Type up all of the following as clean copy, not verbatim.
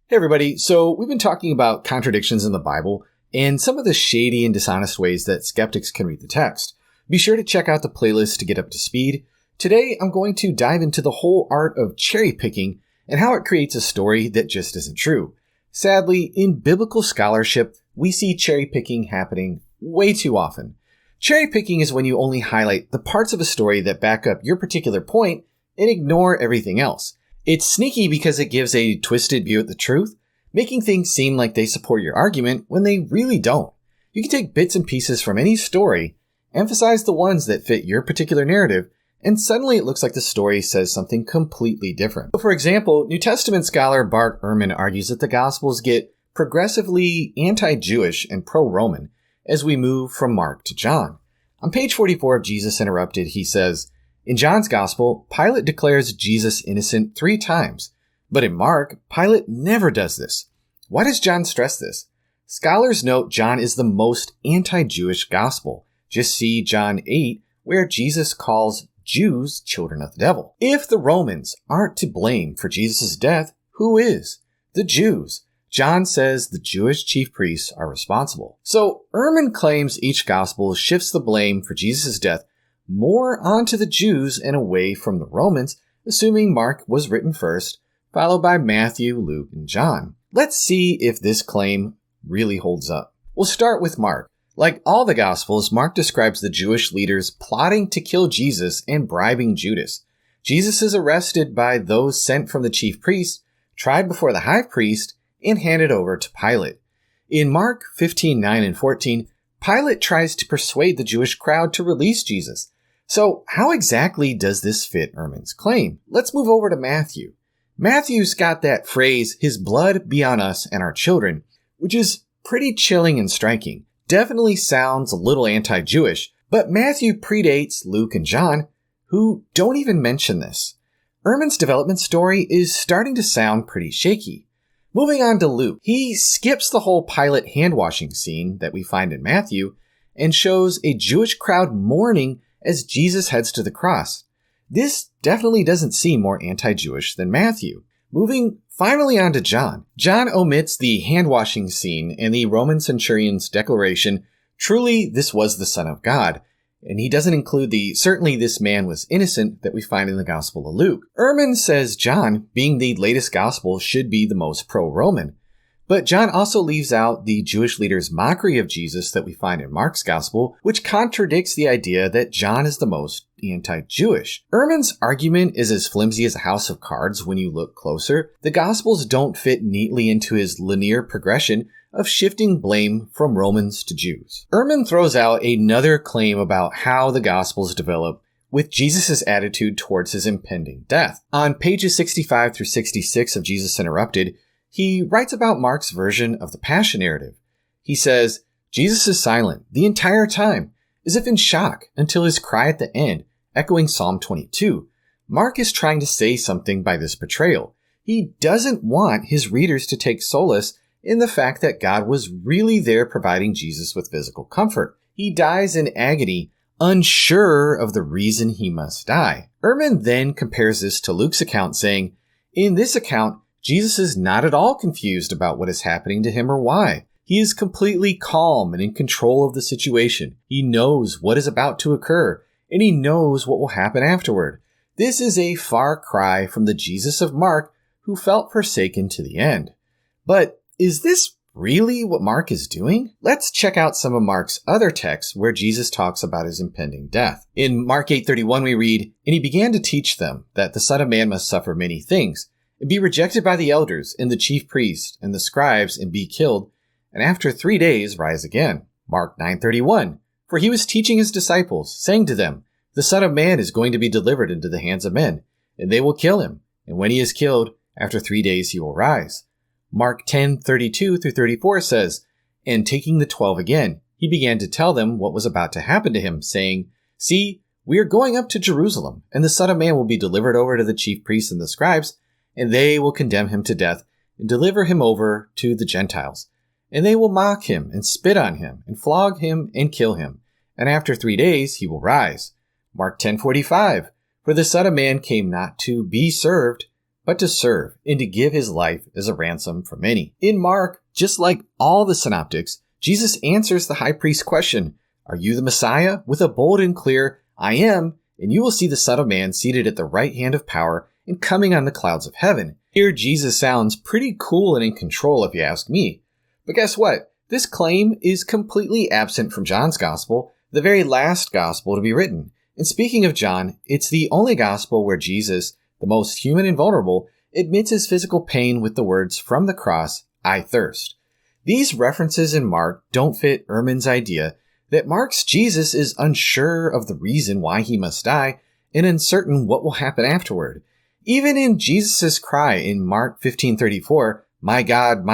Hey everybody, so we've been talking about contradictions in the Bible and some of the shady and dishonest ways that skeptics can read the text. Be sure to check out the playlist to get up to speed. Today I'm going to dive into the whole art of cherry picking and how it creates a story that just isn't true. Sadly, in biblical scholarship, we see cherry picking happening way too often. Cherry picking is when you only highlight the parts of a story that back up your particular point and ignore everything else. It's sneaky because it gives a twisted view at the truth, making things seem like they support your argument when they really don't. You can take bits and pieces from any story, emphasize the ones that fit your particular narrative, and suddenly it looks like the story says something completely different. So for example, New Testament scholar Bart Ehrman argues that the Gospels get progressively anti-Jewish and pro-Roman as we move from Mark to John. On page 44 of Jesus Interrupted, he says, in John's Gospel, Pilate declares Jesus innocent 3 times. But in Mark, Pilate never does this. Why does John stress this? Scholars note John is the most anti-Jewish Gospel. Just see John 8, where Jesus calls Jews children of the devil. If the Romans aren't to blame for Jesus' death, who is? The Jews. John says the Jewish chief priests are responsible. So Ehrman claims each Gospel shifts the blame for Jesus' death more onto the Jews and away from the Romans, assuming Mark was written first, followed by Matthew, Luke, and John. Let's see if this claim really holds up. We'll start with Mark. Like all the Gospels, Mark describes the Jewish leaders plotting to kill Jesus and bribing Judas. Jesus is arrested by those sent from the chief priests, tried before the high priest, and handed over to Pilate. In Mark 15:9 and 14, Pilate tries to persuade the Jewish crowd to release Jesus. So how exactly does this fit Ehrman's claim? Let's move over to Matthew. Matthew's got that phrase, his blood be on us and our children, which is pretty chilling and striking. Definitely sounds a little anti-Jewish, but Matthew predates Luke and John, who don't even mention this. Ehrman's development story is starting to sound pretty shaky. Moving on to Luke, he skips the whole Pilate hand-washing scene that we find in Matthew and shows a Jewish crowd mourning as Jesus heads to the cross. This definitely doesn't seem more anti-Jewish than Matthew. Moving finally on to John. John omits the hand-washing scene and the Roman centurion's declaration, truly this was the Son of God. And he doesn't include the certainly this man was innocent that we find in the Gospel of Luke. Ehrman says John, being the latest Gospel, should be the most pro-Roman. But John also leaves out the Jewish leaders' mockery of Jesus that we find in Mark's Gospel, which contradicts the idea that John is the most anti-Jewish. Ehrman's argument is as flimsy as a house of cards when you look closer. The Gospels don't fit neatly into his linear progression of shifting blame from Romans to Jews. Ehrman throws out another claim about how the Gospels develop with Jesus' attitude towards his impending death. On pages 65 through 66 of Jesus Interrupted, he writes about Mark's version of the Passion narrative. He says, Jesus is silent the entire time, as if in shock, until his cry at the end, echoing Psalm 22. Mark is trying to say something by this portrayal. He doesn't want his readers to take solace in the fact that God was really there providing Jesus with physical comfort. He dies in agony, unsure of the reason he must die. Ehrman then compares this to Luke's account, saying, in this account, Jesus is not at all confused about what is happening to him or why. He is completely calm and in control of the situation. He knows what is about to occur, and he knows what will happen afterward. This is a far cry from the Jesus of Mark who felt forsaken to the end. But is this really what Mark is doing? Let's check out some of Mark's other texts where Jesus talks about his impending death. In Mark 8:31 we read, and he began to teach them that the Son of Man must suffer many things, and be rejected by the elders and the chief priests and the scribes and be killed, and after 3 days rise again. Mark 9:31, for he was teaching his disciples, saying to them, the Son of Man is going to be delivered into the hands of men, and they will kill him, and when he is killed, after 3 days he will rise. Mark 10:32 through 34 says, and taking the 12 again, he began to tell them what was about to happen to him, saying, see, we are going up to Jerusalem, and the Son of Man will be delivered over to the chief priests and the scribes, and they will condemn him to death and deliver him over to the Gentiles. And they will mock him and spit on him and flog him and kill him. And after 3 days he will rise. Mark 10:45, for the Son of Man came not to be served, but to serve and to give his life as a ransom for many. In Mark, just like all the synoptics, Jesus answers the high priest's question, "Are you the Messiah?" with a bold and clear, "I am, and you will see the Son of Man seated at the right hand of power and coming on the clouds of heaven." Here, Jesus sounds pretty cool and in control if you ask me. But guess what? This claim is completely absent from John's Gospel, the very last Gospel to be written. And speaking of John, it's the only Gospel where Jesus, the most human and vulnerable, admits his physical pain with the words from the cross, "I thirst." These references in Mark don't fit Ehrman's idea that Mark's Jesus is unsure of the reason why he must die and uncertain what will happen afterward. Even in Jesus' cry in Mark 15:34, my God,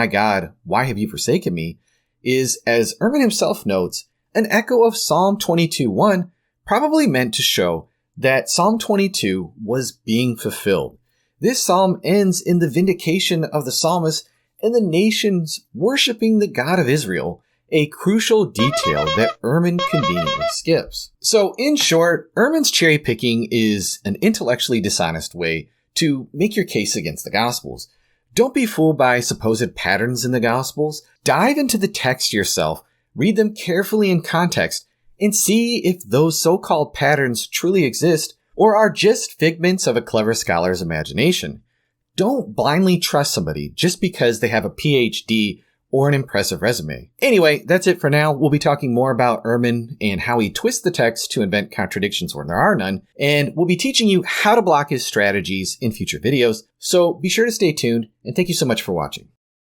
why have you forsaken me?" is, as Ehrman himself notes, an echo of Psalm 22:1, probably meant to show that Psalm 22 was being fulfilled. This psalm ends in the vindication of the psalmist and the nations worshiping the God of Israel, a crucial detail that Ehrman conveniently skips. So in short, Ehrman's cherry picking is an intellectually dishonest way to make your case against the Gospels. Don't be fooled by supposed patterns in the Gospels. Dive into the text yourself, read them carefully in context, and see if those so-called patterns truly exist or are just figments of a clever scholar's imagination. Don't blindly trust somebody just because they have a PhD or an impressive resume. Anyway, that's it for now. We'll be talking more about Ehrman and how he twists the text to invent contradictions where there are none, and we'll be teaching you how to block his strategies in future videos. So be sure to stay tuned, and thank you so much for watching.